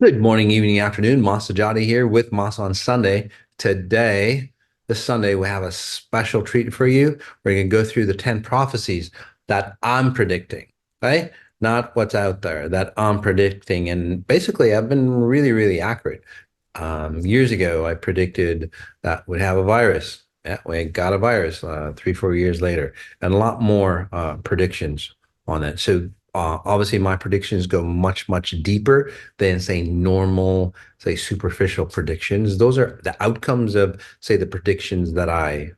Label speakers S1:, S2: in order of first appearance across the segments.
S1: Good morning, evening, afternoon. Masati here with Mas on Sunday. Today, this Sunday, we have a special treat for you. We're going to go through the 10 prophecies that I'm predicting, right? Not what's out there, that I'm predicting. And basically, I've been really, really accurate. Years ago, I predicted that we'd have a virus. Yeah, we got a virus 3, 4 years later, and a lot more predictions on it. So obviously, my predictions go much, much deeper than say normal, say superficial predictions. Those are the outcomes of say the predictions that I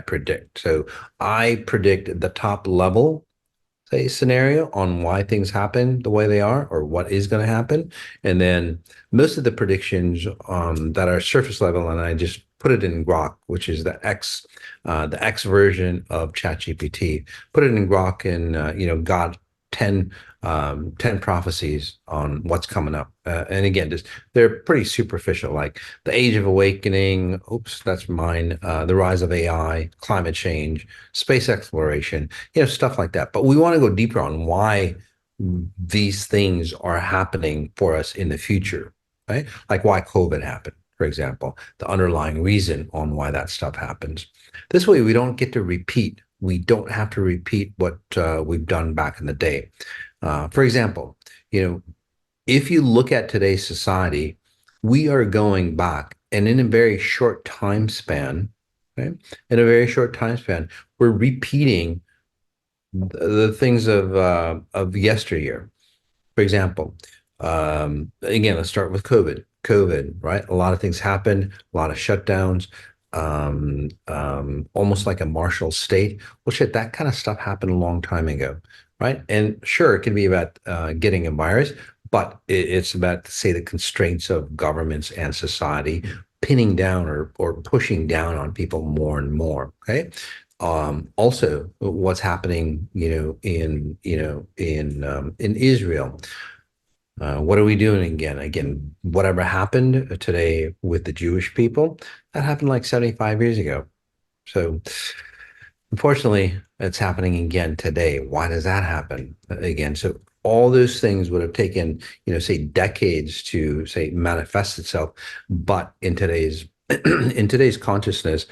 S1: predict. So I predict the top level say scenario on why things happen the way they are or what is going to happen, and then most of the predictions that are surface level, and I just put it in Grok, which is the X version of ChatGPT. Put it in Grok and got 10 10 prophecies on what's coming up. And again, just they're pretty superficial, like the age of awakening. Oops, that's mine. The rise of AI, climate change, space exploration, stuff like that. But we want to go deeper on why these things are happening for us in the future, right? Like why COVID happened, for example, the underlying reason on why that stuff happens. This way, we don't get to repeat. We don't have to repeat what we've done back in the day. For example, if you look at today's society, we are going back, and in a very short time span, right? In a very short time span, we're repeating the things of yesteryear. For example, again, let's start with COVID. COVID, right? A lot of things happened, a lot of shutdowns, almost like a martial state. Well, shit, that kind of stuff happened a long time ago, right? And sure, it can be about getting a virus, but it's about, say, the constraints of governments and society pinning down or pushing down on people more and more. Okay. Also, what's happening, in Israel. What are we doing again? Again, whatever happened today with the Jewish people, that happened like 75 years ago. So unfortunately, it's happening again today. Why does that happen again? So all those things would have taken, say decades to say manifest itself, but in today's in today's consciousness,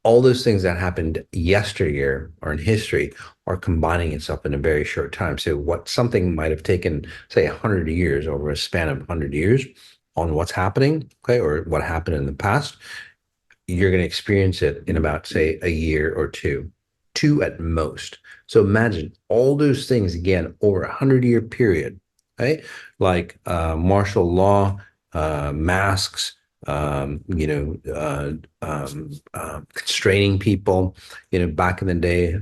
S1: all those things that happened yesteryear or in history are combining itself in a very short time. So what something might have taken, say, 100 years over a span of 100 years on what's happening, okay, or what happened in the past, you're going to experience it in about, say, a year or two at most. So imagine all those things again over 100-year period, right? Like martial law, masks, constraining people, back in the day,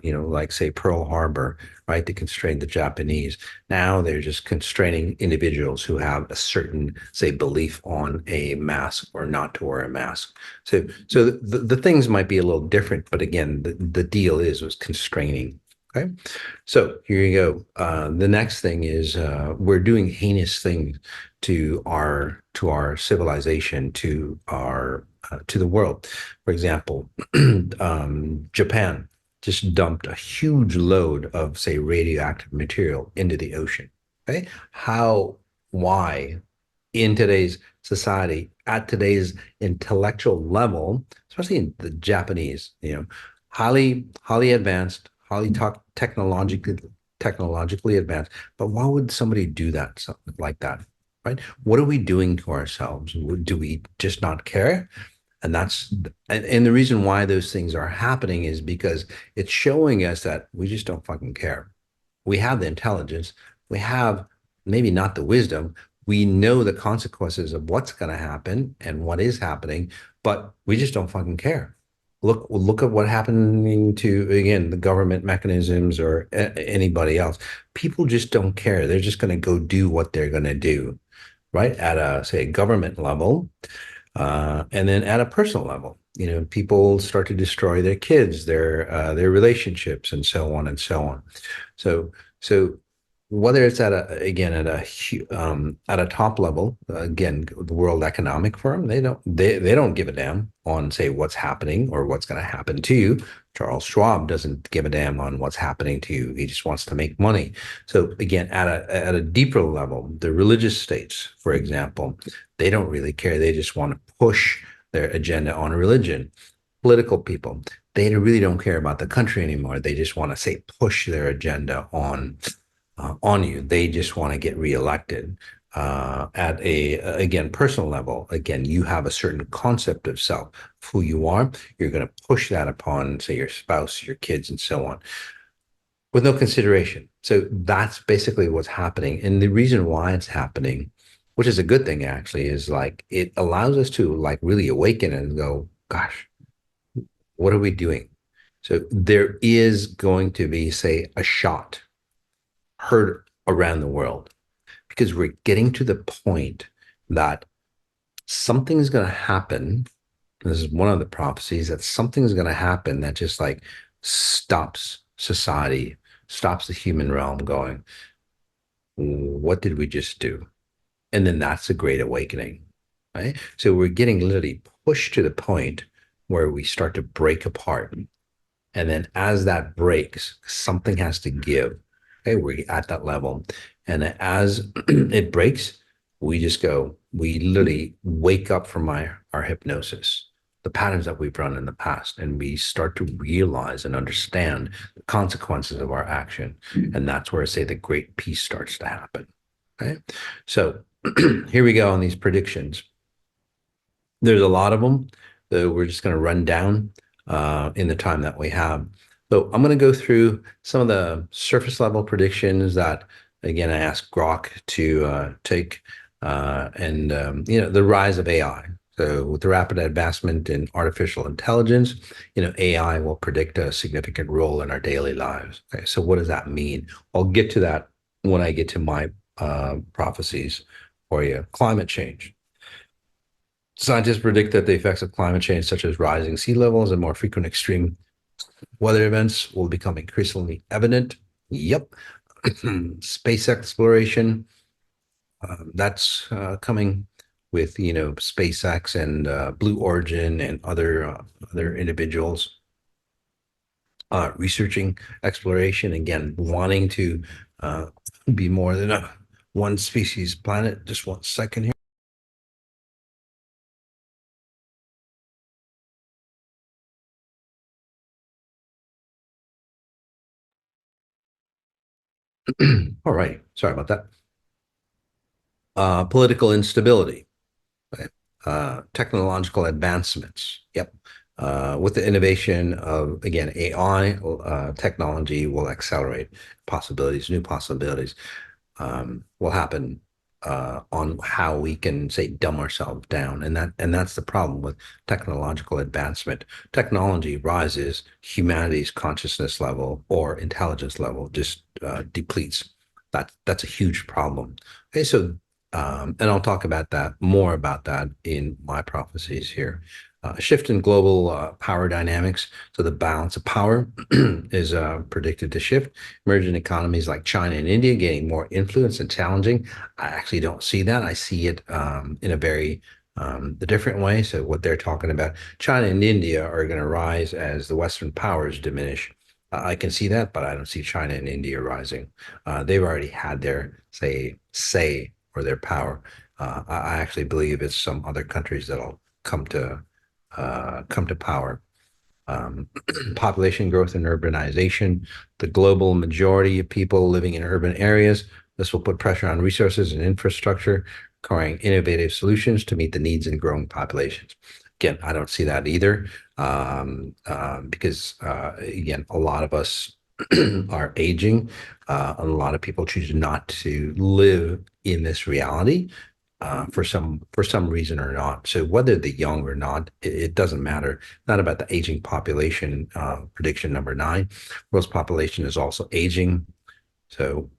S1: like say Pearl Harbor, right? To constrain the Japanese. Now they're just constraining individuals who have a certain, say, belief on a mask or not to wear a mask. So the things might be a little different, but again, the deal was constraining. Okay. So here you go. The next thing is we're doing heinous things to our civilization, to the world. For example, Japan just dumped a huge load of, say, radioactive material into the ocean. Okay. How, why, in today's society, at today's intellectual level, especially in the Japanese, highly advanced, technologically advanced. But why would somebody do that, something like that? Right? What are we doing to ourselves? Do we just not care? And the reason why those things are happening is because it's showing us that we just don't fucking care. We have the intelligence, we have maybe not the wisdom, we know the consequences of what's going to happen and what is happening, but we just don't fucking care. Look at what happening to, again, the government mechanisms or anybody else. People just don't care. They're just going to go do what they're going to do, right? At a, say, government level, and then at a personal level, people start to destroy their kids, their relationships, and so on and so on. So whether it's at a, again, at a top level, again, the World Economic Forum, they don't give a damn on, say, what's happening or what's going to happen to you. Charles Schwab doesn't give a damn on what's happening to you. He just wants to make money. So again, at a deeper level, the religious states, for example, they don't really care. They just want to push their agenda on religion. Political people, they really don't care about the country anymore. They just want to say push their agenda on you. They just want to get reelected. At a again personal level, again, you have a certain concept of self, who you are. You're going to push that upon, say, your spouse, your kids, and so on, with no consideration. So that's basically what's happening, and the reason why it's happening, which is a good thing actually, is like it allows us to like really awaken and go, gosh, what are we doing? So there is going to be, say, a shot heard around the world because we're getting to the point that something is going to happen. This is one of the prophecies, that something is going to happen that just like stops society, stops the human realm going, what did we just do? And then that's a great awakening, right? So we're getting literally pushed to the point where we start to break apart. And then as that breaks, something has to give. Okay, we're at that level. And as it breaks, we just go, we literally wake up from our hypnosis, the patterns that we've run in the past, and we start to realize and understand the consequences of our action. And that's where, say, the great peace starts to happen. Okay. So here we go on these predictions. There's a lot of them that we're just going to run down in the time that we have. So I'm going to go through some of the surface level predictions that, again, I asked Grok to take, and the rise of AI. So with the rapid advancement in artificial intelligence, AI will predict a significant role in our daily lives. Okay, so what does that mean? I'll get to that when I get to my prophecies for you. Climate change. Scientists predict that the effects of climate change, such as rising sea levels and more frequent extreme weather events, will become increasingly evident. Yep. Space exploration, that's coming with, SpaceX and Blue Origin and other individuals researching exploration, again, wanting to be more than a one species planet. Just 1 second here. All right. Sorry about that. Political instability, right? Technological advancements. Yep. With the innovation of, again, AI, technology will accelerate possibilities, new possibilities will happen on how we can, say, dumb ourselves down. And that's the problem with technological advancement. Technology rises, humanity's consciousness level or intelligence level just depletes. That's a huge problem. Okay, so and I'll talk about that more about that in my prophecies here. Shift in global power dynamics. So the balance of power is predicted to shift. Emerging economies like China and India gaining more influence and challenging. I actually don't see that. I see it in a very different way. So what they're talking about, China and India are going to rise as the Western powers diminish. I can see that, but I don't see China and India rising. They've already had their say or their power. I actually believe it's some other countries that'll come to power. Um, Population growth and urbanization, the global majority of people living in urban areas. This will put pressure on resources and infrastructure, requiring innovative solutions to meet the needs of growing populations. Again, I don't see that either, because again, a lot of us are aging. A lot of people choose not to live in this reality for some reason or not. So whether they're young or not, it doesn't matter. Not about the aging population. Prediction number 9, world's population is also aging. So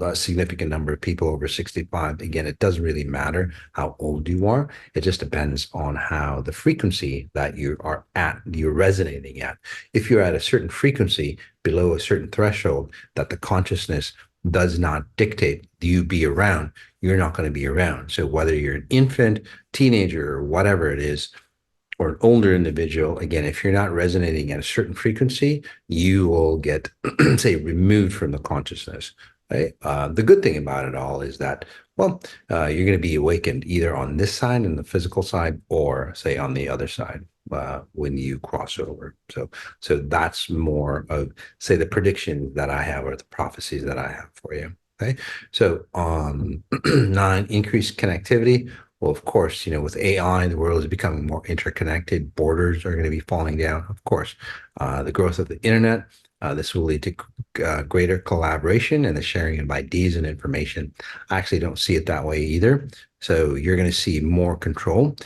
S1: a significant number of people over 65. Again, it doesn't really matter how old you are. It just depends on how the frequency that you are at, you're resonating at. If you're at a certain frequency below a certain threshold that the consciousness does not dictate you be around, you're not going to be around. So whether you're an infant, teenager, or whatever it is, for an older individual, again, if you're not resonating at a certain frequency, you will get, say, removed from the consciousness. Right? The good thing about it all is that, well, you're going to be awakened either on this side, in the physical side, or say on the other side when you cross over. So that's more of, say, the predictions that I have or the prophecies that I have for you. Okay. So nine, increased connectivity. Well, of course, with AI, the world is becoming more interconnected. Borders are going to be falling down. Of course, the growth of the internet. This will lead to greater collaboration and the sharing of ideas and information. I actually don't see it that way either. So you're going to see more control,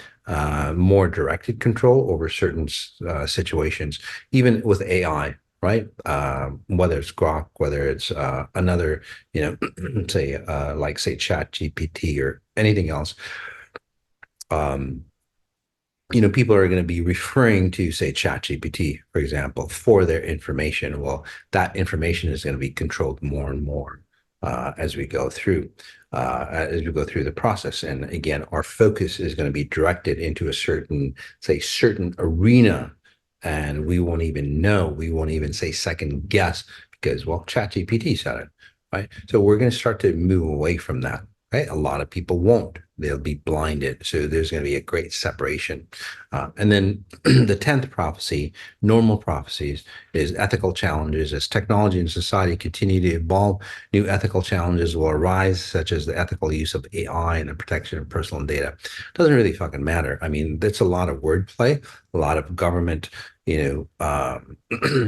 S1: more directed control over certain situations, even with AI, right? Whether it's Grok, whether it's another, say, say Chat GPT or anything else. Um, People are going to be referring to, say, ChatGPT, for example, for their information. Well, that information is going to be controlled more and more as we go through the process. And again, our focus is going to be directed into a certain arena, and we won't even know. We won't even say second guess because, well, ChatGPT said it, right? So we're going to start to move away from that. Right? A lot of people won't. They'll be blinded. So there's going to be a great separation. And then the 10th prophecy, normal prophecies, is ethical challenges. As technology and society continue to evolve, new ethical challenges will arise, such as the ethical use of AI and the protection of personal data. Doesn't really fucking matter. I mean, that's a lot of wordplay, a lot of government,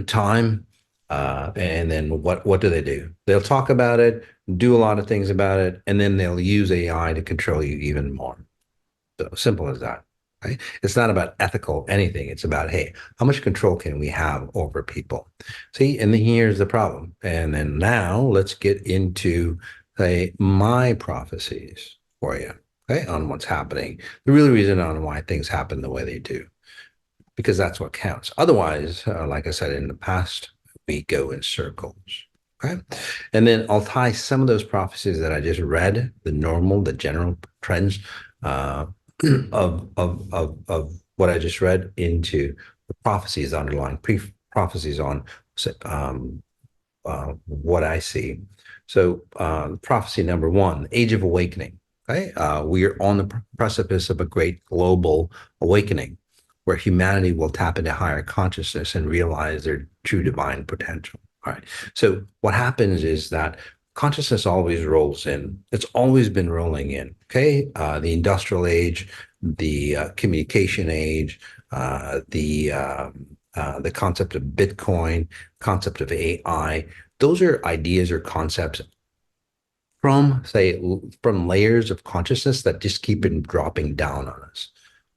S1: time. And then what do they do? They'll talk about it, do a lot of things about it, and then they'll use AI to control you even more. So simple as that. Right? It's not about ethical anything. It's about, hey, how much control can we have over people? See, and then here's the problem. And then now let's get into, say, my prophecies for you, okay, on what's happening. The real reason on why things happen the way they do, because that's what counts. Otherwise, like I said in the past, we go in circles. Okay. And then I'll tie some of those prophecies that I just read, the general trends uh, of what I just read, into the prophecies, underlying prophecies on what I see. So prophecy number one, the age of awakening. Okay. We are on the precipice of a great global awakening where humanity will tap into higher consciousness and realize their true divine potential. All right. So what happens is that consciousness always rolls in. It's always been rolling in. Okay. The industrial age, the communication age, the concept of Bitcoin, concept of AI. Those are ideas or concepts from layers of consciousness that just keep it dropping down on us.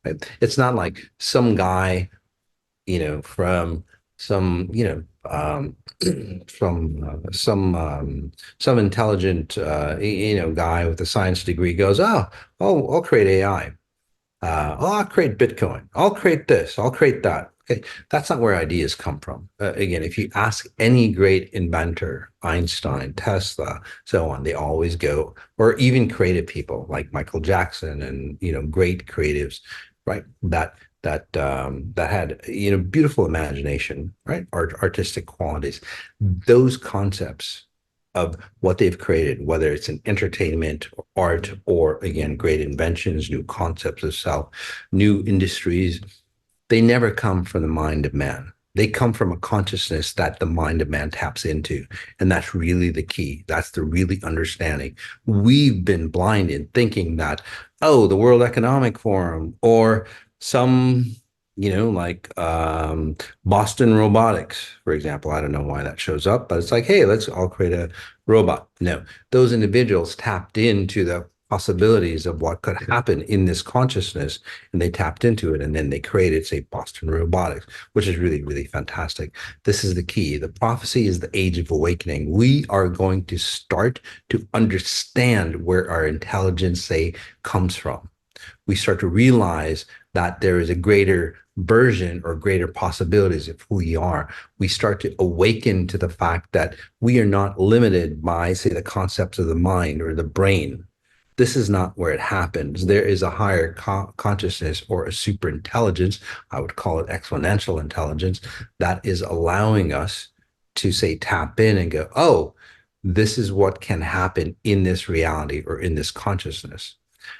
S1: Right? It's not like some guy, from some, from some intelligent, guy with a science degree goes, I'll create AI. I'll create Bitcoin. I'll create this. I'll create that. Okay, that's not where ideas come from. Again, if you ask any great inventor, Einstein, Tesla, so on, they always go, or even creative people like Michael Jackson and great creatives, right? That had beautiful imagination, right? Artistic qualities. Those concepts of what they've created, whether it's an entertainment, art, or again, great inventions, new concepts of self, new industries, they never come from the mind of man. They come from a consciousness that the mind of man taps into. And that's really the key. That's the really understanding. We've been blinded thinking that, oh, the World Economic Forum or some like Boston Robotics, for example. I don't know why that shows up, but it's like, hey, let's all create a robot. No, those individuals tapped into the possibilities of what could happen in this consciousness, and they tapped into it, and then they created, say, Boston Robotics, which is really, really fantastic. This is the key. The prophecy is the age of awakening. We are going to start to understand where our intelligence, say, comes from. We start to realize that there is a greater version or greater possibilities of who we are. We start to awaken to the fact that we are not limited by, say, the concepts of the mind or the brain. This is not where it happens. There is a higher consciousness or a super intelligence. I would call it exponential intelligence that is allowing us to say tap in and go, oh, this is what can happen in this reality or in this consciousness.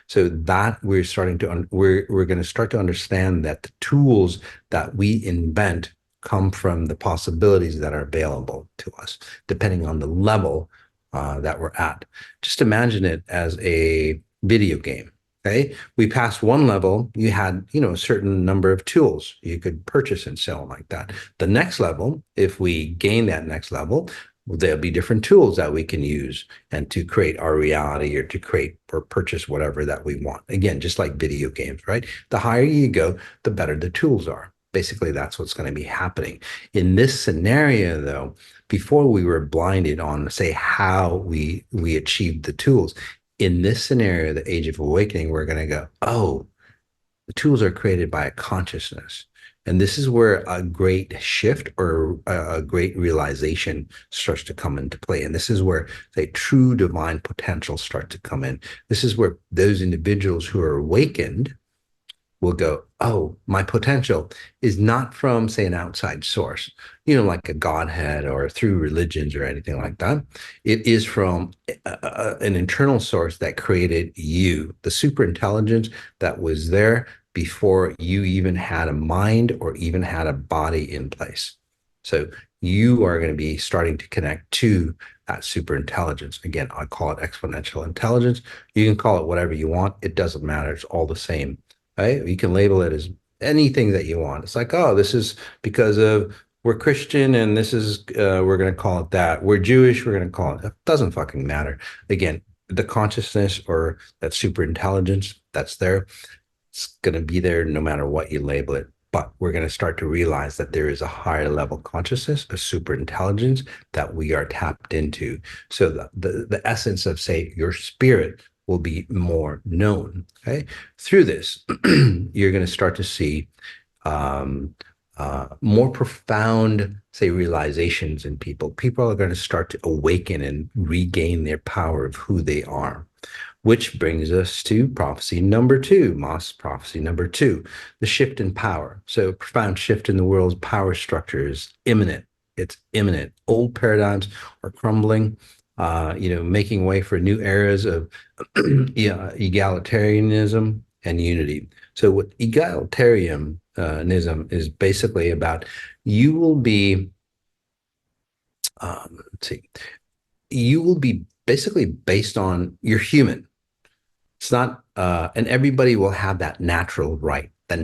S1: So that we're going to start to understand that the tools that we invent come from the possibilities that are available to us, depending on the level that we're at. Just imagine it as a video game. Okay, we passed one level. You had, a certain number of tools you could purchase and sell like that. The next level, if we gain that next level, there'll be different tools that we can use and to create our reality or to create or purchase whatever that we want. Again, just like video games, right? The higher you go, the better the tools are. Basically, that's what's going to be happening. In this scenario, though, before we were blinded on, say, how we achieved the tools. In this scenario, the age of awakening, we're going to go, oh, the tools are created by a consciousness. And this is where a great shift or a great realization starts to come into play. And this is where the true divine potential start to come in. This is where those individuals who are awakened will go, oh, my potential is not from, say, an outside source, like a Godhead or through religions or anything like that. It is from an internal source that created you, the super intelligence that was there before you even had a mind or even had a body in place. So you are going to be starting to connect to that super intelligence. Again, I call it exponential intelligence. You can call it whatever you want. It doesn't matter. It's all the same. Right? You can label it as anything that you want. It's like, oh, this is because of we're Christian and this is we're going to call it that. We're Jewish, we're going to call it. It doesn't fucking matter. Again, the consciousness or that super intelligence that's there, it's going to be there no matter what you label it. But we're going to start to realize that there is a higher level consciousness, a super intelligence that we are tapped into. So the essence of, say, your spirit will be more known. Okay, through this, you're going to start to see um, more profound, say, realizations in people. People are going to start to awaken and regain their power of who they are. Which brings us to prophecy number two, Moss prophecy number two, the shift in power. So, profound shift in the world's power structure is imminent. It's imminent. Old paradigms are crumbling, making way for new eras of egalitarianism and unity. So, what egalitarianism is basically about, you will be, let's see, you will be basically based on you're human. It's not, and everybody will have that natural right, or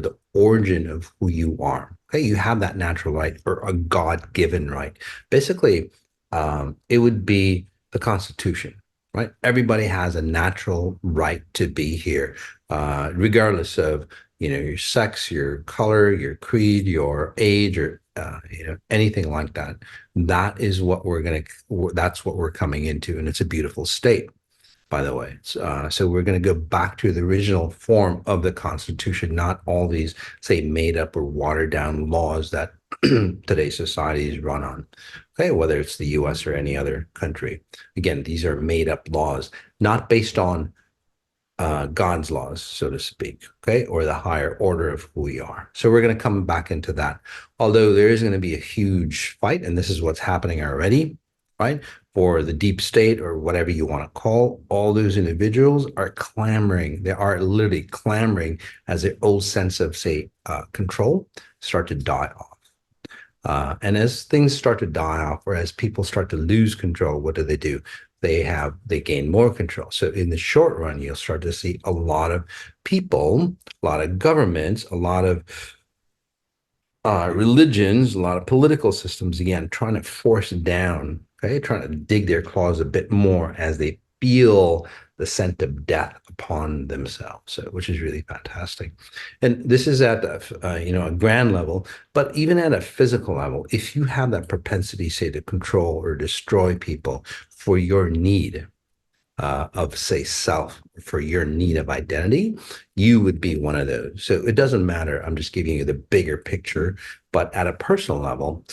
S1: the origin of who you are. Okay, you have that natural right or a God-given right. Basically, it would be the Constitution, right? Everybody has a natural right to be here, regardless of your sex, your color, your creed, your age, or anything like that. That is what that's what we're coming into, and it's a beautiful state, by the way. So we're going to go back to the original form of the Constitution, not all these, say, made up or watered down laws that today's society is run on. Okay, whether it's the US or any other country. Again, these are made up laws, not based on God's laws, so to speak, okay, or the higher order of who we are. So we're going to come back into that. Although there is going to be a huge fight, and this is what's happening already, right? For the deep state or whatever you want to call, all those individuals are clamoring. They are literally clamoring as their old sense of, say, control start to die off. And as things start to die off, or as people start to lose control, what do? They gain more control. So in the short run, you'll start to see a lot of people, a lot of governments, a lot of religions, a lot of political systems, again, trying to force down, okay, trying to dig their claws a bit more as they feel the scent of death upon themselves, so, which is really fantastic. And this is at a grand level, but even at a physical level, if you have that propensity, say, to control or destroy people for your need, of, say, self, for your need of identity, you would be one of those. So it doesn't matter. I'm just giving you the bigger picture. But at a personal level,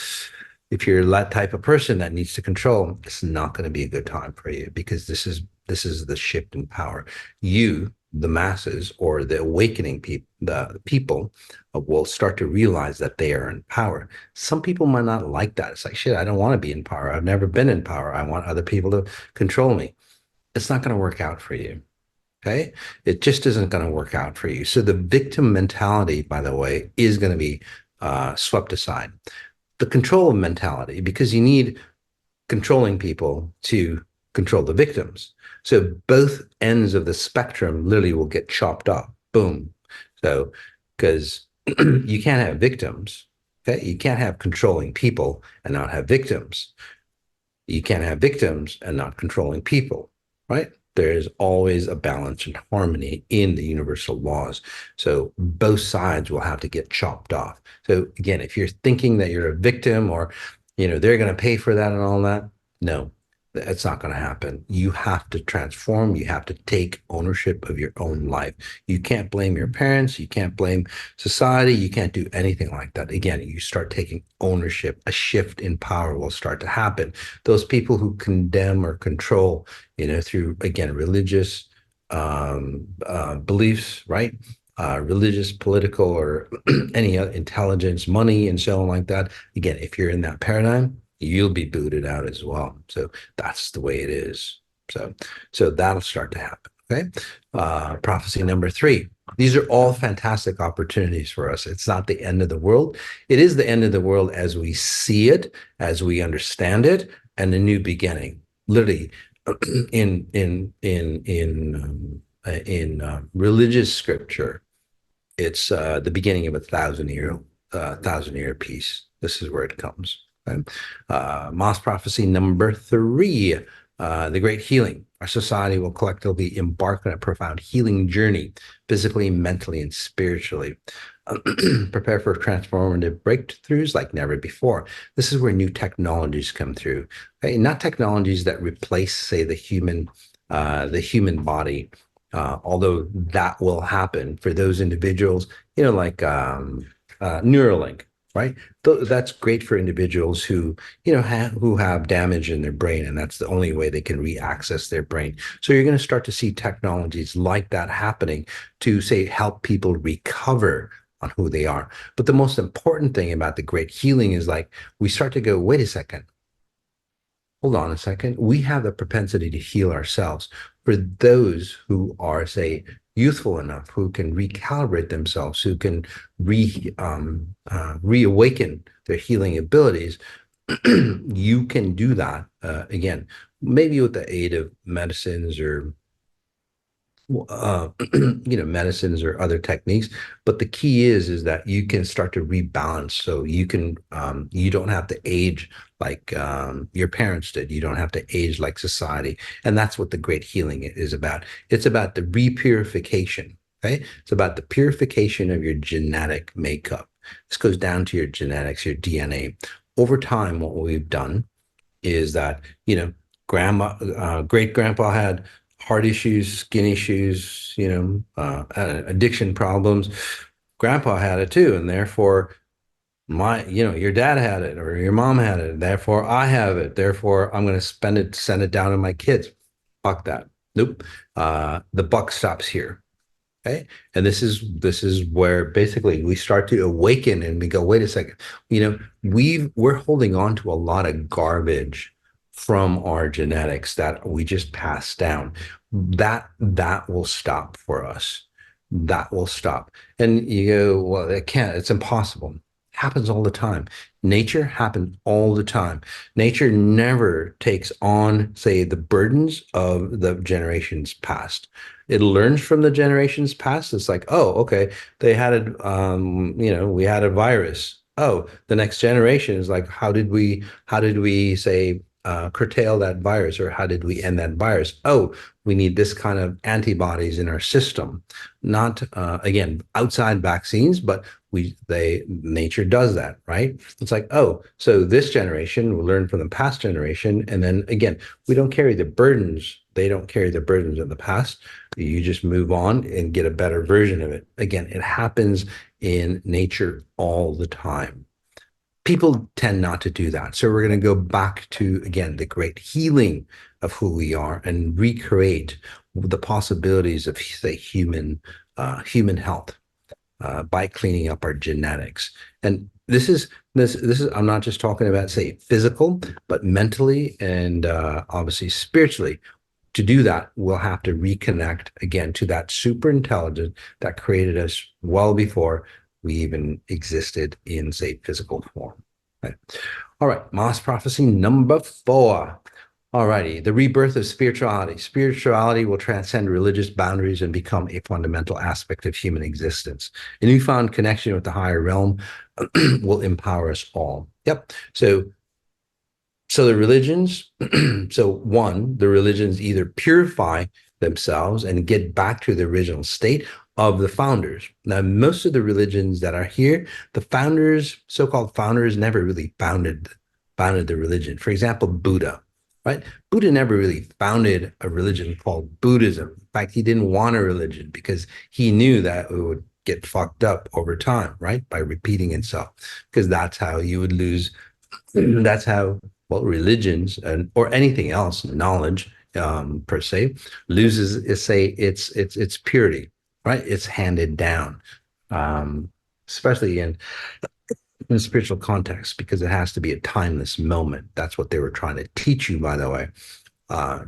S1: if you're that type of person that needs to control, it's not going to be a good time for you, because this is This is the shift in power. You, the masses, or the awakening people, the people will start to realize that they are in power. Some people might not like that. It's like, shit, I don't want to be in power. I've never been in power. I want other people to control me. It's not going to work out for you. Okay. It just isn't going to work out for you. So the victim mentality, by the way, is going to be swept aside. The control mentality, because you need controlling people to control the victims. So both ends of the spectrum literally will get chopped off. Boom. So, because you can't have victims, okay? You can't have controlling people and not have victims. You can't have victims and not controlling people, right? There's always a balance and harmony in the universal laws. So both sides will have to get chopped off. So again, if you're thinking that you're a victim or, they're going to pay for that and all that, no, it's not going to happen. You have to transform. You have to take ownership of your own life. You can't blame your parents. You can't blame society. You can't do anything like that. Again, you start taking ownership. A shift in power will start to happen. Those people who condemn or control, through, again, religious beliefs, right? Religious, political, or any intelligence, money, and so on like that. Again, if you're in that paradigm, you'll be booted out as well. So that's the way it is. So that'll start to happen. Okay. Prophecy number 3. These are all fantastic opportunities for us. It's not the end of the world. It is the end of the world as we see it, as we understand it, and a new beginning. Literally, in religious scripture, it's the beginning of a thousand year peace. This is where it comes. Okay? Moss prophecy number 3, the great healing. Our society will collectively embark on a profound healing journey, physically, mentally, and spiritually. Prepare for transformative breakthroughs like never before. This is where new technologies come through. Okay? Not technologies that replace, say, the human body, although that will happen for those individuals, like Neuralink, right? That's great for individuals who, who have damage in their brain, and that's the only way they can re-access their brain. So you're going to start to see technologies like that happening to, say, help people recover on who they are. But the most important thing about the great healing is like we start to go, wait a second, hold on a second. We have the propensity to heal ourselves. For those who are, say, youthful enough, who can recalibrate themselves, who can reawaken their healing abilities, you can do that again, maybe with the aid of medicines or medicines or other techniques. But the key is that you can start to rebalance. So you don't have to age like your parents did. You don't have to age like society. And that's what the great healing is about. It's about the repurification. Okay. It's about the purification of your genetic makeup. This goes down to your genetics, your DNA. Over time, what we've done is that, great grandpa had heart issues, skin issues, addiction problems. Grandpa had it too, and therefore your dad had it or your mom had it. Therefore, I have it. Therefore, I'm going to send it down to my kids. Fuck that. Nope. The buck stops here. Okay. And this is where basically we start to awaken and we go, wait a second, we're holding on to a lot of garbage from our genetics that we just passed down. That will stop for us. That will stop. And you go, well, it can't, it's impossible. It happens all the time. Nature happens all the time. Nature never takes on, say, the burdens of the generations past. It learns from the generations past. It's like, oh, okay, they had it, we had a virus. Oh, the next generation is like, how did we say curtail that virus, or how did we end that virus? Oh, we need this kind of antibodies in our system. Not again, outside vaccines, but nature does that, right? It's like, oh, so this generation will learn from the past generation, and then again, we don't carry the burdens. They don't carry the burdens of the past. You just move on and get a better version of it. Again, it happens in nature all the time. People tend not to do that. So we're going to go back to, again, the great healing of who we are and recreate the possibilities of, say, human health by cleaning up our genetics. And this is I'm not just talking about, say, physical, but mentally and obviously spiritually. To do that, we'll have to reconnect again to that super intelligence that created us well before we even existed in, say, physical form. Right. All right, Moss prophecy number 4. All righty, the rebirth of spirituality. Spirituality will transcend religious boundaries and become a fundamental aspect of human existence. A newfound connection with the higher realm will empower us all. Yep. So the religions, so one, the religions either purify themselves and get back to the original state of the founders. Now, most of the religions that are here, the founders, so-called founders, never really founded the religion. For example, Buddha, right? Buddha never really founded a religion called Buddhism. In fact, he didn't want a religion because he knew that it would get fucked up over time, right? By repeating itself, because that's how you would lose. That's how, well, religions and or anything else, knowledge per se, loses, say, its purity, right? It's handed down, um, especially in a spiritual context, because it has to be a timeless moment. That's what they were trying to teach you, by the way.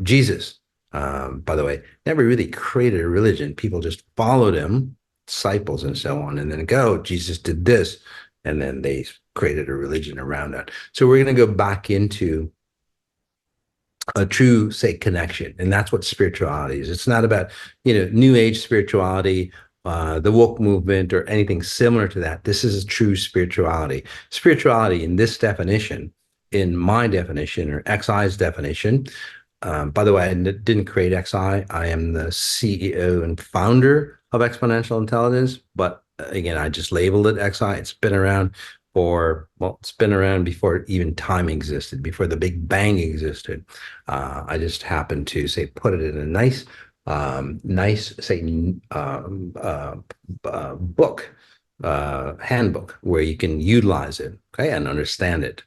S1: Jesus, by the way, never really created a religion. People just followed him, disciples and so on, and then go, Jesus did this, and then they created a religion around that. So we're going to go back into a true, say, connection, and that's what spirituality is. It's not about, new age spirituality, the woke movement, or anything similar to that. This is a true spirituality. Spirituality, in this definition, in my definition, or XI's definition. By the way, I didn't create XI. I am the CEO and founder of Exponential Intelligence, but again, I just labeled it XI. It's been around it's been around before even time existed, before the Big Bang existed. I just happened to, say, put it in a nice, say, book, handbook, where you can utilize it, okay, and understand it.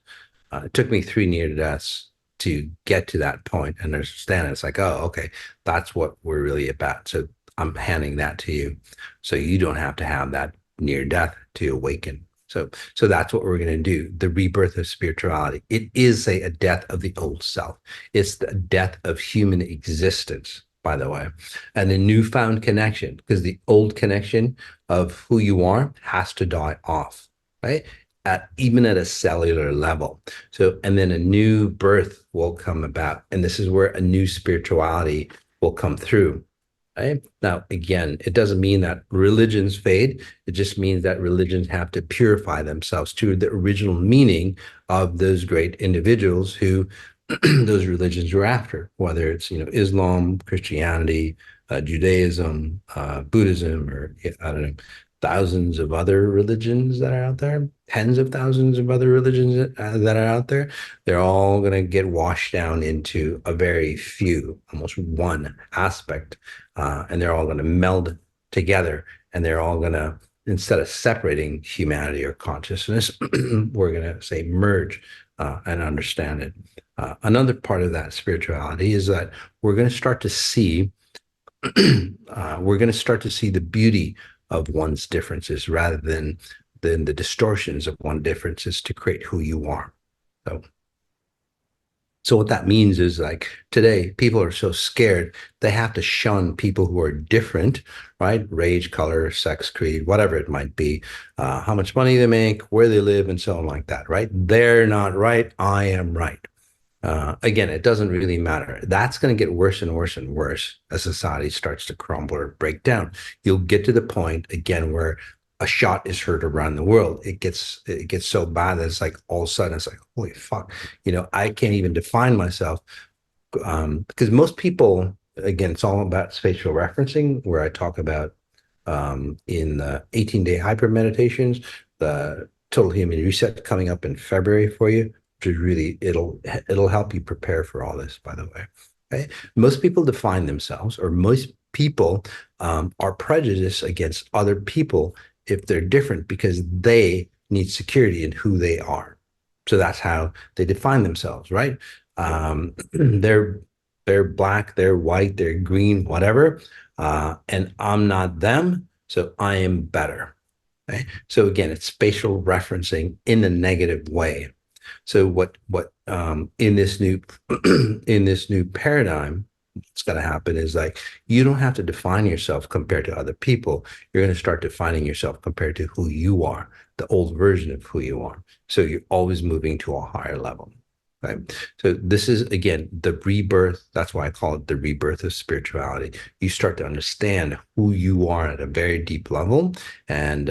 S1: It took me 3 near deaths to get to that point and understand it. It's like, oh, okay, that's what we're really about. So I'm handing that to you, so you don't have to have that near death to awaken. So that's what we're going to do. The rebirth of spirituality. It is a death of the old self. It's the death of human existence, by the way, and a newfound connection, because the old connection of who you are has to die off, right? Even at a cellular level. So, and then a new birth will come about. And this is where a new spirituality will come through. Right? Now, again, it doesn't mean that religions fade. It just means that religions have to purify themselves to the original meaning of those great individuals who those religions were after, whether it's, Islam, Christianity, Judaism, Buddhism, or I don't know, thousands of other religions that are out there, tens of thousands of other religions that are out there. They're all going to get washed down into a very few, almost one aspect, and they're all going to meld together, and they're all going to, instead of separating humanity or consciousness, we're going to, say, merge and understand it. Another part of that spirituality is that we're going to start to see the beauty of one's differences rather than the distortions of one's differences to create who you are. So what that means is, like, today, people are so scared they have to shun people who are different, right? Race, color, sex, creed, whatever it might be, how much money they make, where they live, and so on, like that, right? They're not right. I am right. Again, it doesn't really matter. That's going to get worse and worse and worse as society starts to crumble or break down. You'll get to the point again where a shot is heard around the world. It gets so bad that it's like all of a sudden it's like, holy fuck, I can't even define myself, because most people, again, it's all about spatial referencing, where I talk about in the 18-day hyper meditations, the total human reset coming up in February for you, which is really, it'll help you prepare for all this, by the way. Okay? Most people define themselves, or most people are prejudiced against other people if they're different, because they need security in who they are. So that's how they define themselves, right? They're black, they're white, they're green, whatever, and I'm not them, so I am better. Okay? So again, it's spatial referencing in a negative way. So what in this new in this new paradigm, what's going to happen is like you don't have to define yourself compared to other people. You're going to start defining yourself compared to who you are, the old version of who you are. So you're always moving to a higher level. Right. So this is again the rebirth. That's why I call it the rebirth of spirituality. You start to understand who you are at a very deep level, and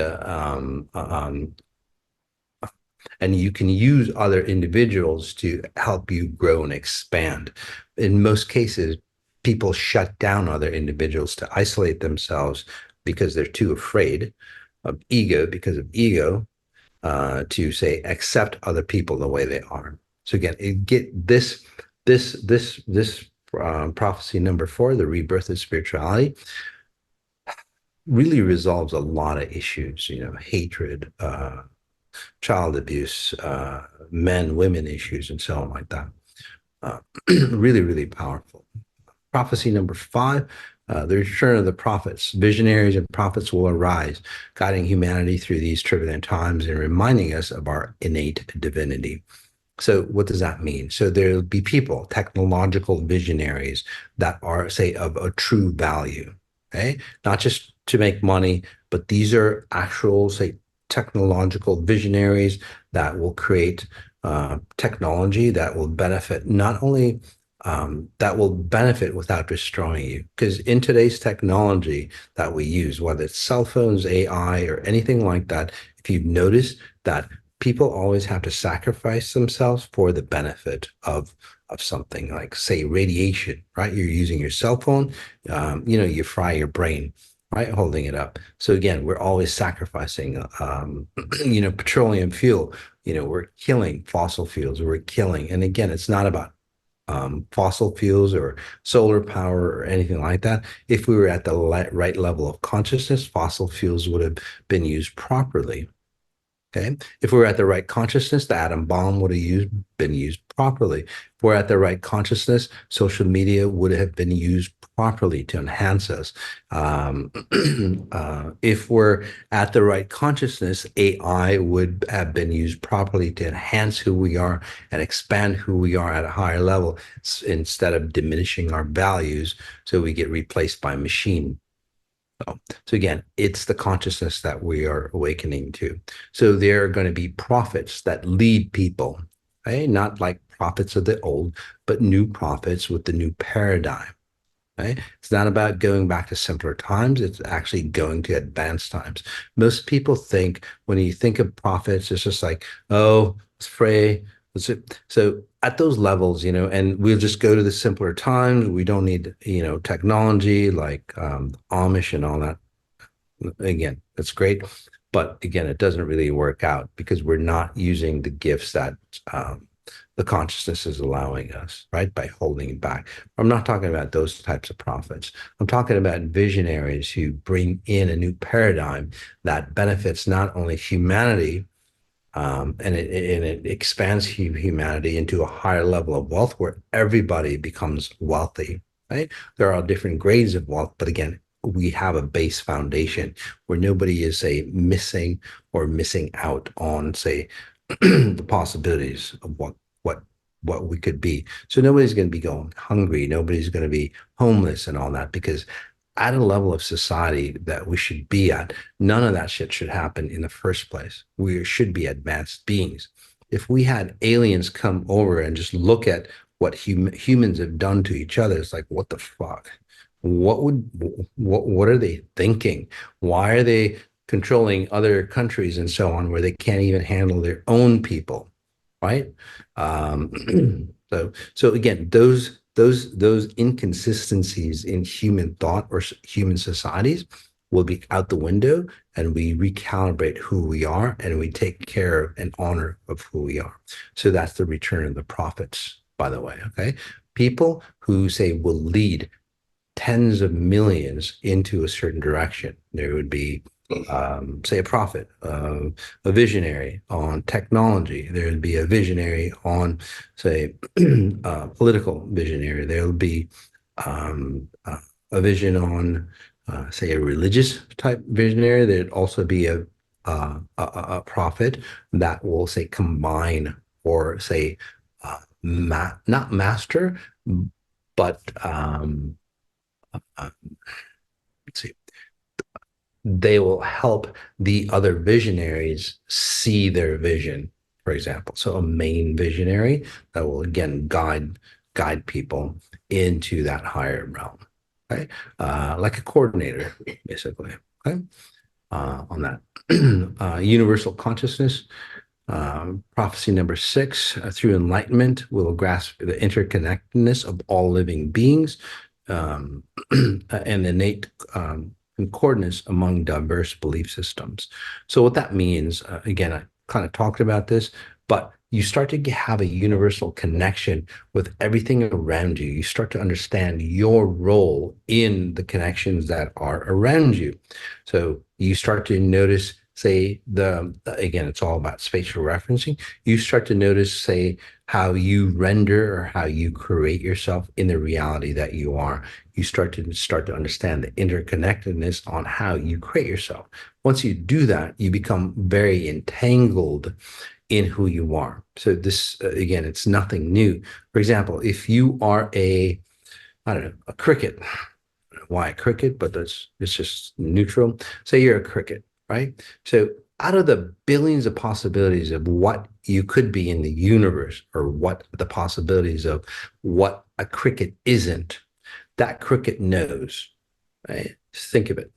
S1: and you can use other individuals to help you grow and expand. In most cases, people shut down other individuals to isolate themselves because they're too afraid of ego, because of ego, to say accept other people the way they are. So again, get this prophecy number 4, the rebirth of spirituality, really resolves a lot of issues. Hatred, child abuse, men, women issues, and so on like that. Uh, really, really powerful. Prophecy number 5, the return of the prophets. Visionaries and prophets will arise, guiding humanity through these turbulent times and reminding us of our innate divinity. So what does that mean? So there'll be people, technological visionaries that are, say, of a true value, okay? Not just to make money, but these are actual, say, technological visionaries that will create technology that will benefit not only that will benefit without destroying you. Because in today's technology that we use, whether it's cell phones, AI, or anything like that, if you've noticed that people always have to sacrifice themselves for the benefit of something like, say, radiation, right? You're using your cell phone, you fry your brain, right? Holding it up. So again, we're always sacrificing, petroleum fuel. We're killing fossil fuels. We're killing, and again, it's not about fossil fuels or solar power or anything like that. If we were at the right level of consciousness, fossil fuels would have been used properly. Okay. If we're at the right consciousness, the atom bomb would have been used properly. If we're at the right consciousness, social media would have been used properly to enhance us. If we're at the right consciousness, AI would have been used properly to enhance who we are and expand who we are at a higher level instead of diminishing our values so we get replaced by machine. So again, it's the consciousness that we are awakening to. So there are going to be prophets that lead people, right? Not like prophets of the old, but new prophets with the new paradigm. Right? It's not about going back to simpler times. It's actually going to advanced times. Most people think when you think of prophets, it's just like, oh, let's pray. So at those levels, and we'll just go to the simpler times. We don't need, technology like Amish and all that. Again, that's great. But again, it doesn't really work out because we're not using the gifts that the consciousness is allowing us, right? By holding it back. I'm not talking about those types of prophets. I'm talking about visionaries who bring in a new paradigm that benefits not only humanity, and it expands humanity into a higher level of wealth where everybody becomes wealthy, right? There are different grades of wealth, but again, we have a base foundation where nobody is, say, missing or missing out on, say, the possibilities of what what we could be. So nobody's going to be going hungry. Nobody's going to be homeless and all that because at a level of society that we should be at, none of that shit should happen in the first place. We should be advanced beings. If we had aliens come over and just look at what humans have done to each other, it's like, what the fuck? What are they thinking? Why are they controlling other countries and so on where they can't even handle their own people, right? So again, those inconsistencies in human thought or human societies will be out the window, and we recalibrate who we are and we take care and honor of who we are. So that's the return of the prophets, by the way. Okay, people who say will lead tens of millions into a certain direction. There would be say a prophet, a visionary on technology. There would be a visionary on, say, political visionary. There will be a vision on, say, a religious type visionary. There'd also be a prophet that will, say, combine or say, not master, but let's see, they will help the other visionaries see their vision, for example. So a main visionary that will again guide people into that higher realm, right? Like a coordinator, basically. Okay, on that universal consciousness. Prophecy number 6, through enlightenment, we'll grasp the interconnectedness of all living beings, and innate concordance among diverse belief systems. So what that means, again, I kind of talked about this, but you start to have a universal connection with everything around you. You start to understand your role in the connections that are around you. So you start to notice, say, again, it's all about spatial referencing. You start to notice, say, how you render or how you create yourself in the reality that you are. You start to understand the interconnectedness on how you create yourself. Once you do that, you become very entangled in who you are. So this, again, it's nothing new. For example, if you are I don't know, a cricket, why a cricket, but it's just neutral. Say you're a cricket, right? So out of the billions of possibilities of what you could be in the universe, or what the possibilities of what a cricket isn't, that cricket knows, right? Just think of it.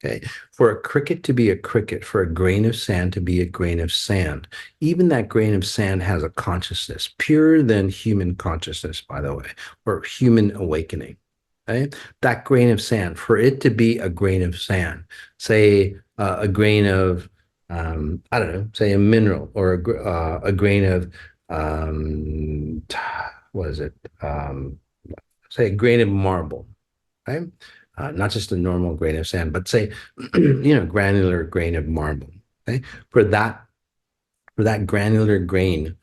S1: Okay. For a cricket to be a cricket, for a grain of sand to be a grain of sand, even that grain of sand has a consciousness, purer than human consciousness, by the way, or human awakening. Okay? That grain of sand, for it to be a grain of sand, say a grain of, I don't know, say a mineral, or a grain of, um, what is it? Say a grain of marble, right? Not just a normal grain of sand, but say, granular grain of marble. Okay, for that granular grain,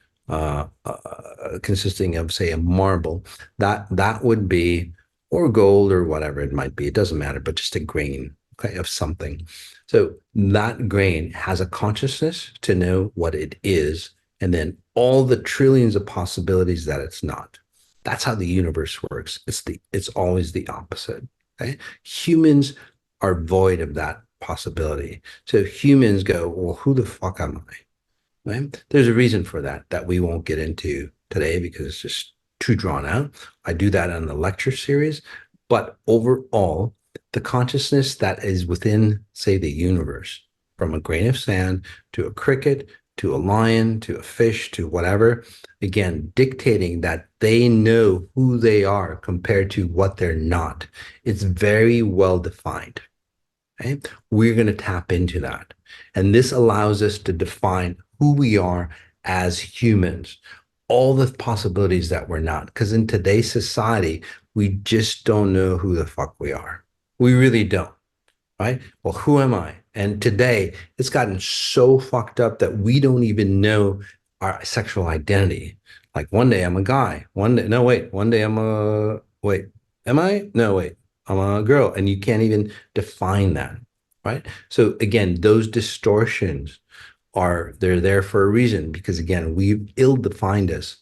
S1: consisting of, say, a marble, that would be, or gold, or whatever it might be. It doesn't matter, but just a grain, okay, of something. So that grain has a consciousness to know what it is, and then all the trillions of possibilities that it's not. That's how the universe works. It's always the opposite. Okay? Humans are void of that possibility. So humans go, well, who the fuck am I? Right? There's a reason for that we won't get into today because it's just too drawn out. I do that on the lecture series, but overall, the consciousness that is within, say, the universe, from a grain of sand to a cricket to a lion to a fish to whatever, again, dictating that they know who they are compared to what they're not. It's very well defined. Okay? We're going to tap into that. And this allows us to define who we are as humans, all the possibilities that we're not. Because in today's society, we just don't know who the fuck we are. We really don't, right? Well, who am I? And today, it's gotten so fucked up that we don't even know our sexual identity. Like one day I'm a guy, one day, no, wait, one day wait, am I? No, wait, I'm a girl. And you can't even define that, right? So again, those distortions they're there for a reason, because again, we've ill-defined us,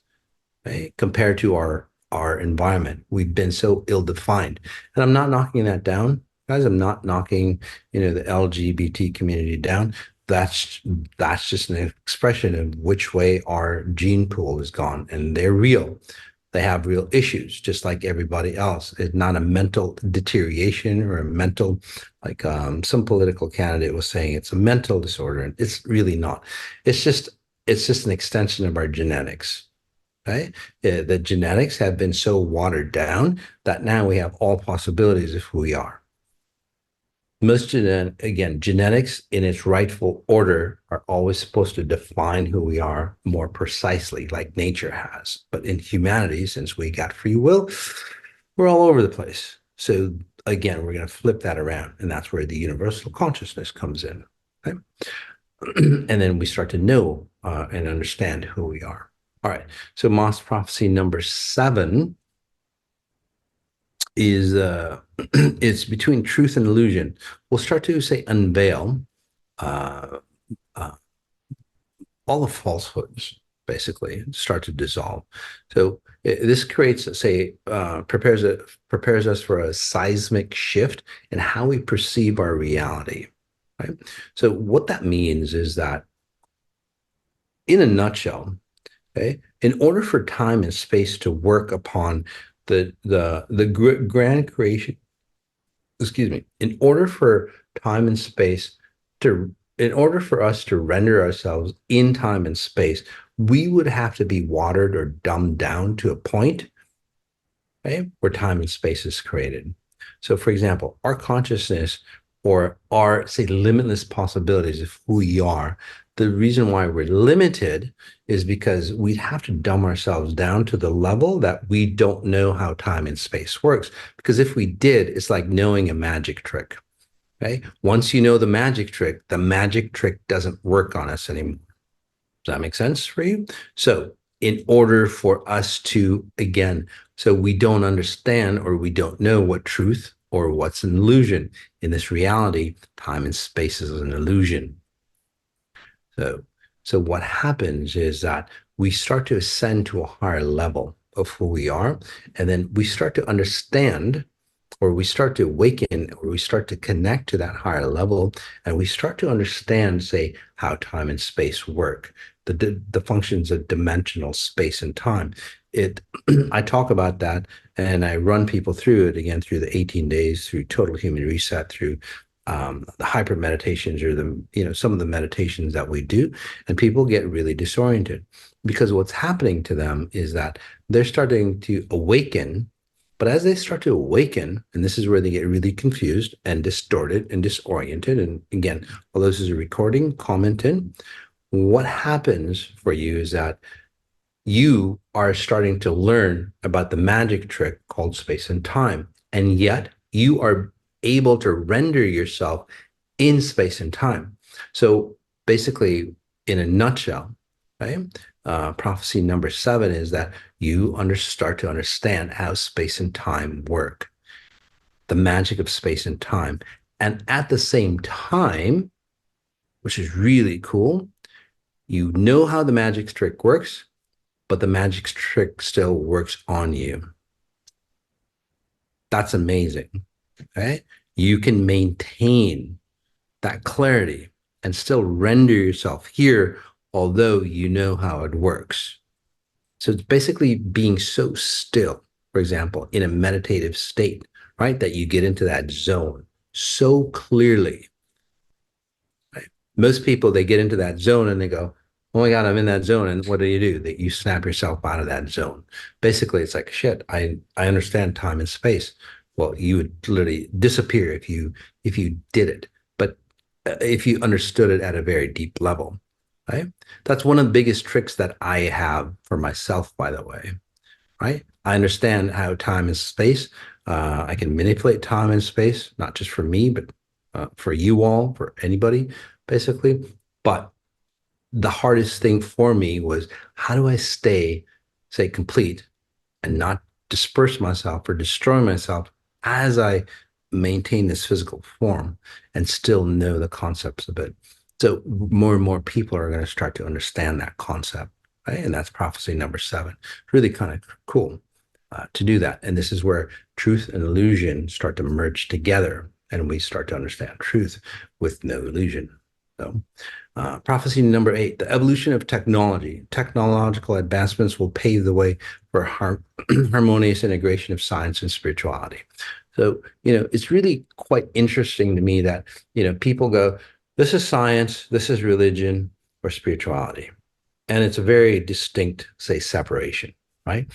S1: right? Compared to our environment. We've been so ill-defined. And I'm not knocking that down, guys. I'm not knocking, the LGBT community down. That's just an expression of which way our gene pool has gone, and they're real. They have real issues, just like everybody else. It's not a mental deterioration or a mental, like some political candidate was saying, it's a mental disorder, and it's really not. It's just an extension of our genetics. Right? The genetics have been so watered down that now we have all possibilities of who we are. Again, genetics in its rightful order are always supposed to define who we are more precisely, like nature has. But in humanity, since we got free will, we're all over the place. So again, we're going to flip that around. And that's where the universal consciousness comes in. Okay? And then we start to know and understand who we are. All right. So Moss prophecy number 7 is it's between truth and illusion. We'll start to say unveil uh, uh, all the falsehoods, basically start to dissolve. So this creates, say, prepares us for a seismic shift in how we perceive our reality. Right. So what that means is that, in a nutshell, okay, in order for time and space to work upon the grand creation, excuse me, in order for time and space to, in order for us to render ourselves in time and space, we would have to be watered or dumbed down to a point, right, where time and space is created. So, for example, our consciousness or our, say, limitless possibilities of who we are, the reason why we're limited is because we have to dumb ourselves down to the level that we don't know how time and space works. Because if we did, it's like knowing a magic trick. Okay. Once you know the magic trick doesn't work on us anymore. Does that make sense for you? So, in order for us to, again, so we don't understand or we don't know what truth or what's an illusion. In this reality, time and space is an illusion. So, so what happens is that we start to ascend to a higher level of who we are, and then we start to understand, or we start to awaken, or we start to connect to that higher level, and we start to understand, say, how time and space work, the functions of dimensional space and time. It, I talk about that, and I run people through it again through the 18 days, through total human reset, through the hyper meditations, or some of the meditations that we do, and people get really disoriented because what's happening to them is that they're starting to awaken. But as they start to awaken, and this is where they get really confused and distorted and disoriented, and again, all this is a recording, comment in, what happens for you is that you are starting to learn about the magic trick called space and time. And yet you are able to render yourself in space and time. So basically, in a nutshell, right? Prophecy number 7 is that you start to understand how space and time work, the magic of space and time. And at the same time, which is really cool, you know how the magic trick works, but the magic trick still works on you. That's amazing. Okay. You can maintain that clarity and still render yourself here, although you know how it works. So it's basically being so still, for example, in a meditative state, right? That you get into that zone so clearly. Right? Most people, they get into that zone and they go, oh my God, I'm in that zone. And what do? That you snap yourself out of that zone. Basically, it's like, shit, I understand time and space. Well, you would literally disappear if you did it. But if you understood it at a very deep level, right? That's one of the biggest tricks that I have for myself, by the way, right? I understand how time and space, I can manipulate time and space, not just for me, but for you all, for anybody, basically. But the hardest thing for me was, how do I stay, say, complete and not disperse myself or destroy myself as I maintain this physical form and still know the concepts of it. So more and more people are going to start to understand that concept, right? And that's prophecy number 7. Really kind of cool to do that. And this is where truth and illusion start to merge together, and we start to understand truth with no illusion. So prophecy number 8, the evolution of technology. Technological advancements will pave the way for harmonious integration of science and spirituality. So, it's really quite interesting to me that, people go, this is science, this is religion or spirituality. And it's a very distinct, say, separation, right?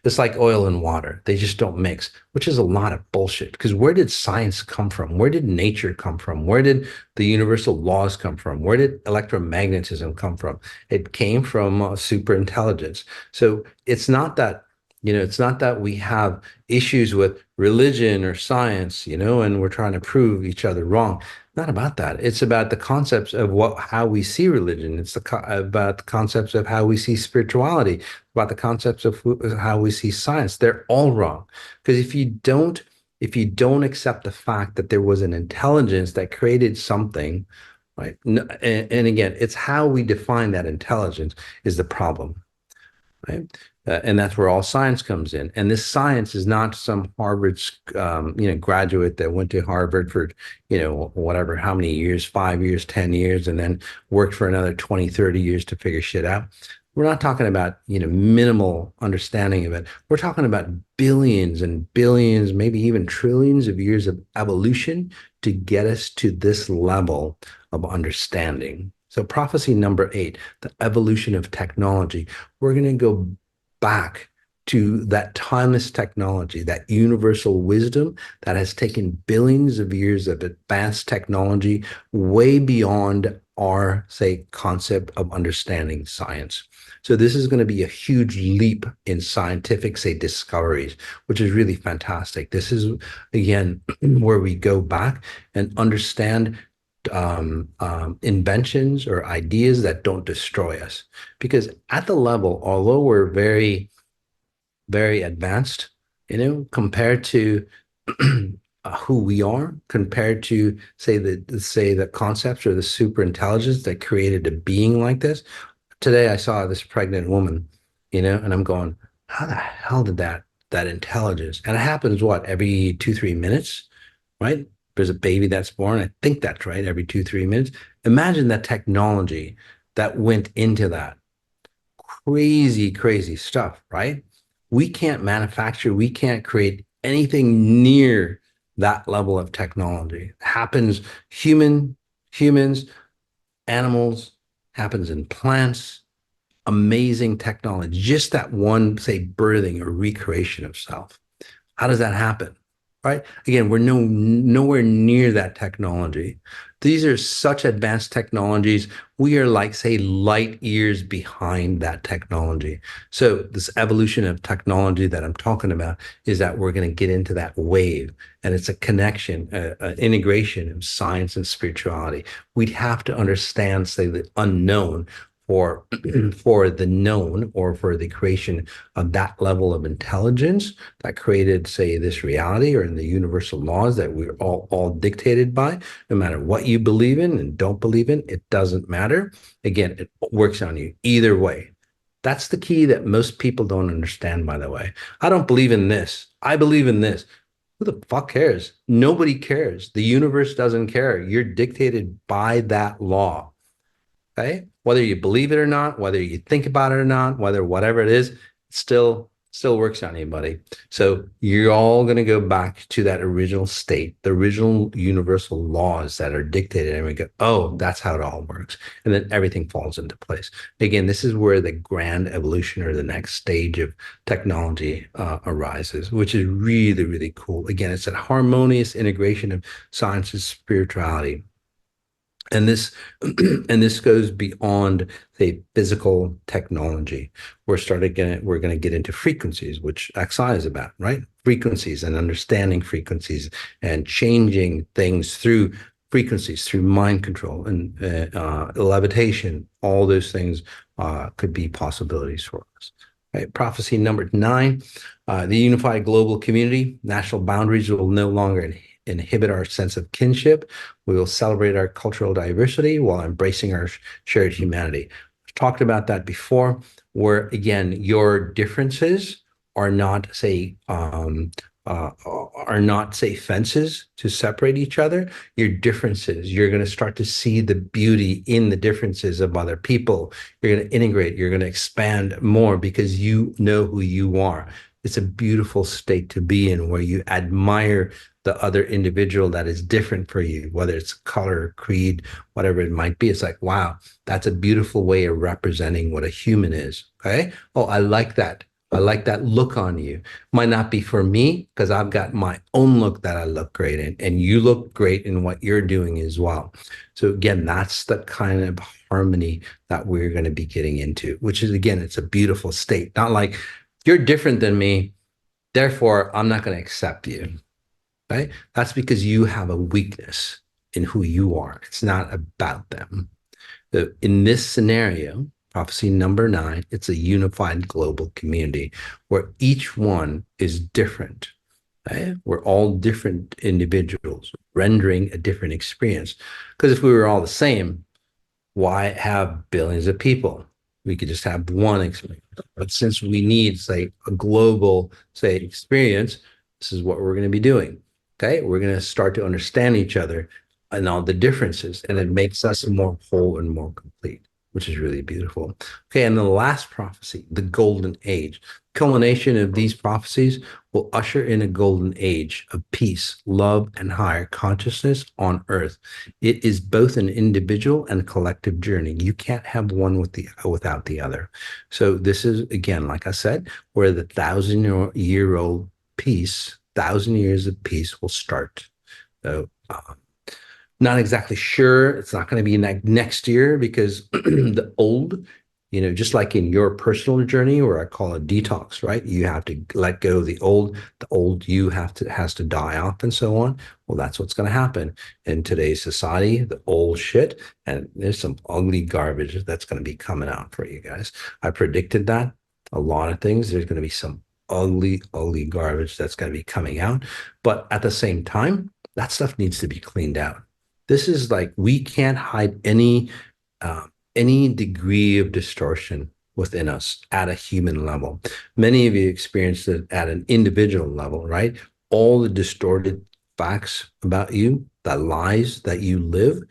S1: It's like oil and water. They just don't mix, which is a lot of bullshit. Because where did science come from? Where did nature come from? Where did the universal laws come from? Where did electromagnetism come from? It came from super intelligence. So it's not that It's not that we have issues with religion or science, and we're trying to prove each other wrong. Not about that. It's about the concepts of how we see religion. It's about the concepts of how we see spirituality, about the concepts of how we see science. They're all wrong. Because if you don't accept the fact that there was an intelligence that created something, right? And again, it's how we define that intelligence is the problem, right? And that's where all science comes in. And this science is not some Harvard, graduate that went to Harvard for, whatever, how many years, 5 years, 10 years, and then worked for another 20, 30 years to figure shit out. We're not talking about, minimal understanding of it. We're talking about billions and billions, maybe even trillions of years of evolution to get us to this level of understanding. So prophecy number 8, the evolution of technology. We're going to go back to that timeless technology, that universal wisdom that has taken billions of years of advanced technology way beyond our, say, concept of understanding science. So this is going to be a huge leap in scientific, say, discoveries, which is really fantastic. This is, again, where we go back and understand inventions or ideas that don't destroy us. Because at the level, although we're very, very advanced, compared to who we are, compared to say the concepts or the super intelligence that created a being like this. Today, I saw this pregnant woman, and I'm going, how the hell did that intelligence? And it happens what every 2, 3 minutes, right? There's a baby that's born. I think that's right, every 2, 3 minutes. Imagine that technology that went into that crazy, crazy stuff, right? We can't manufacture, we can't create anything near that level of technology. It happens humans, animals, happens in plants, amazing technology. Just that one, say, birthing or recreation of self. How does that happen? Right? Again, we're nowhere near that technology. These are such advanced technologies. We are like, say, light years behind that technology. So this evolution of technology that I'm talking about is that we're going to get into that wave, and it's a connection, an integration of science and spirituality. We'd have to understand, say, the unknown for for the known, or for the creation of that level of intelligence that created, say, this reality, or in the universal laws that we're all dictated by. No matter what you believe in and don't believe in, it doesn't matter. Again, it works on you either way. That's the key that most people don't understand, by the way. I don't believe in this. I believe in this. Who the fuck cares? Nobody cares. The universe doesn't care. You're dictated by that law. Okay, whether you believe it or not, whether you think about it or not, whatever it is, it still works on anybody. So you're all going to go back to that original state, the original universal laws that are dictated, and we go, oh, that's how it all works, and then everything falls into place. Again, this is where the grand evolution, or the next stage of technology arises, which is really, really cool. Again, it's a harmonious integration of science and spirituality. And this and this goes beyond, say, physical technology. We're going to get into frequencies, which XI is about, right? Frequencies and understanding frequencies and changing things through frequencies, through mind control and levitation. All those things could be possibilities for us. Right. Prophecy number 9, the unified global community, national boundaries will no longer inhibit our sense of kinship. We will celebrate our cultural diversity while embracing our shared humanity. I've talked about that before, where again, your differences are not, say, fences to separate each other. Your differences, you're going to start to see the beauty in the differences of other people. You're going to integrate, you're going to expand more because you know who you are. It's a beautiful state to be in, where you admire the other individual that is different for you, whether it's color, creed, whatever it might be. It's like, wow, that's a beautiful way of representing what a human is. Okay. Oh, I like that. I like that look on you. Might not be for me, because I've got my own look that I look great in, and you look great in what you're doing as well. So again, that's the kind of harmony that we're going to be getting into, which is, again, it's a beautiful state. Not like You're different than me. Therefore, I'm not going to accept you. Right? That's because you have a weakness in who you are. It's not about them. So in this scenario, prophecy number 9, it's a unified global community where each one is different. Right? We're all different individuals rendering a different experience. Because if we were all the same, why have billions of people? We could just have one experience. But since we need, say, a global, say, experience, this is what we're going to be doing. Okay. We're going to start to understand each other and all the differences, and it makes us more whole and more complete, which is really beautiful. Okay. And the last prophecy, the golden age, culmination of these prophecies will usher in a golden age of peace, love, and higher consciousness on earth. It is both an individual and collective journey. You can't have one without the other. So this is, again, like I said, where the 1,000-year-old peace, 1,000 years of peace will start. So not exactly sure. It's not going to be next year because the old, just like in your personal journey, where I call it detox, right? You have to let go of the old you has to die off and so on. Well, that's what's going to happen in today's society, the old shit. And there's some ugly garbage that's going to be coming out for you guys. I predicted that. A lot of things. There's going to be some ugly, ugly garbage that's going to be coming out. But at the same time, that stuff needs to be cleaned out. This is like we can't hide any degree of distortion within us at a human level. Many of you experience it at an individual level, right? All the distorted facts about you, the lies that you live,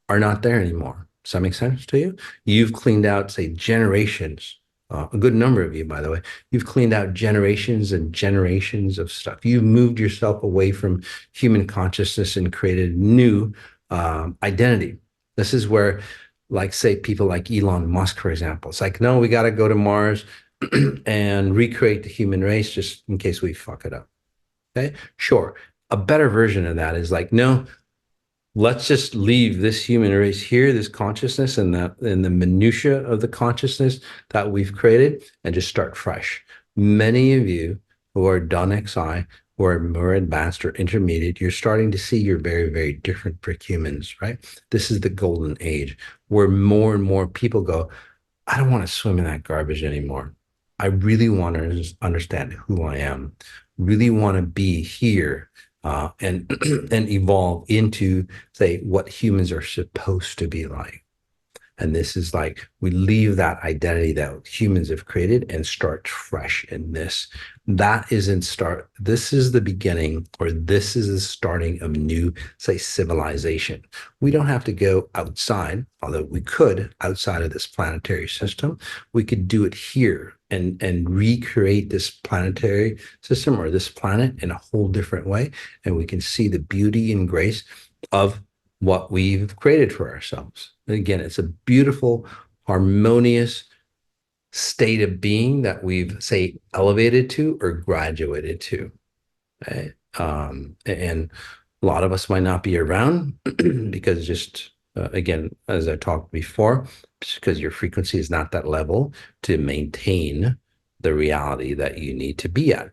S1: are not there anymore. Does that make sense to you? You've cleaned out, say, generations. A good number of you, by the way, you've cleaned out generations and generations of stuff. You've moved yourself away from human consciousness and created new identity. This is where, like, say, people like Elon Musk, for example, it's like, no, we got to go to Mars and recreate the human race just in case we fuck it up. Okay, sure. A better version of that is like, no, let's just leave this human race here, this consciousness and the minutia of the consciousness that we've created, and just start fresh. Many of you who are done XI, who are more advanced or intermediate, you're starting to see you're very, very different for humans, right? This is the golden age where more and more people go, I don't want to swim in that garbage anymore. I really want to understand who I am, really want to be here and and evolve into, say, what humans are supposed to be like. And this is like we leave that identity that humans have created and start fresh in this. That isn't start. This is the beginning, or this is the starting of new, say, civilization. We don't have to go outside, although we could outside of this planetary system. We could do it here and recreate this planetary system or this planet in a whole different way. And we can see the beauty and grace of what we've created for ourselves. And again, it's a beautiful, harmonious state of being that we've, say, elevated to or graduated to. Right? And a lot of us might not be around because just, again, as I talked before, because your frequency is not that level to maintain the reality that you need to be at.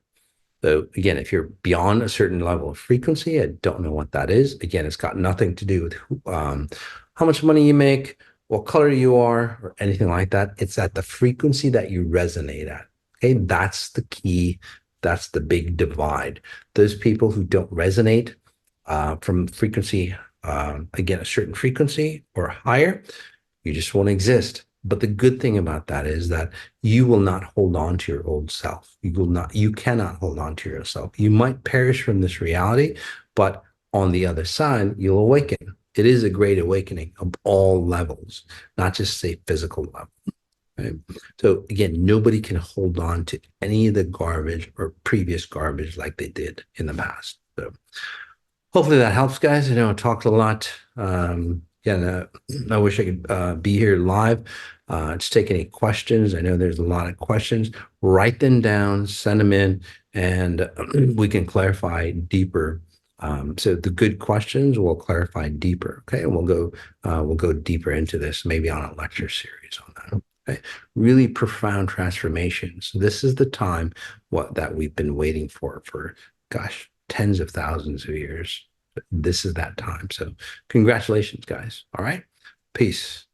S1: So again, if you're beyond a certain level of frequency, I don't know what that is. Again, it's got nothing to do with how much money you make, what color you are, or anything like that. It's at the frequency that you resonate at. Okay, that's the key. That's the big divide. Those people who don't resonate from frequency, again, a certain frequency or higher, you just won't exist. But the good thing about that is that you will not hold on to your old self. You cannot hold on to yourself. You might perish from this reality, but on the other side, you'll awaken. It is a great awakening of all levels, not just say physical level. Right? So again, nobody can hold on to any of the garbage or previous garbage like they did in the past. So hopefully that helps, guys. I know I talked a lot. Again, I wish I could be here live. Just take any questions. I know there's a lot of questions. Write them down, send them in, and we can clarify deeper. So the good questions will clarify deeper. Okay, and we'll go deeper into this, maybe on a lecture series on that. right? Really profound transformation. So this is the time that we've been waiting for gosh, tens of thousands of years. This is that time. So congratulations, guys. All right. Peace.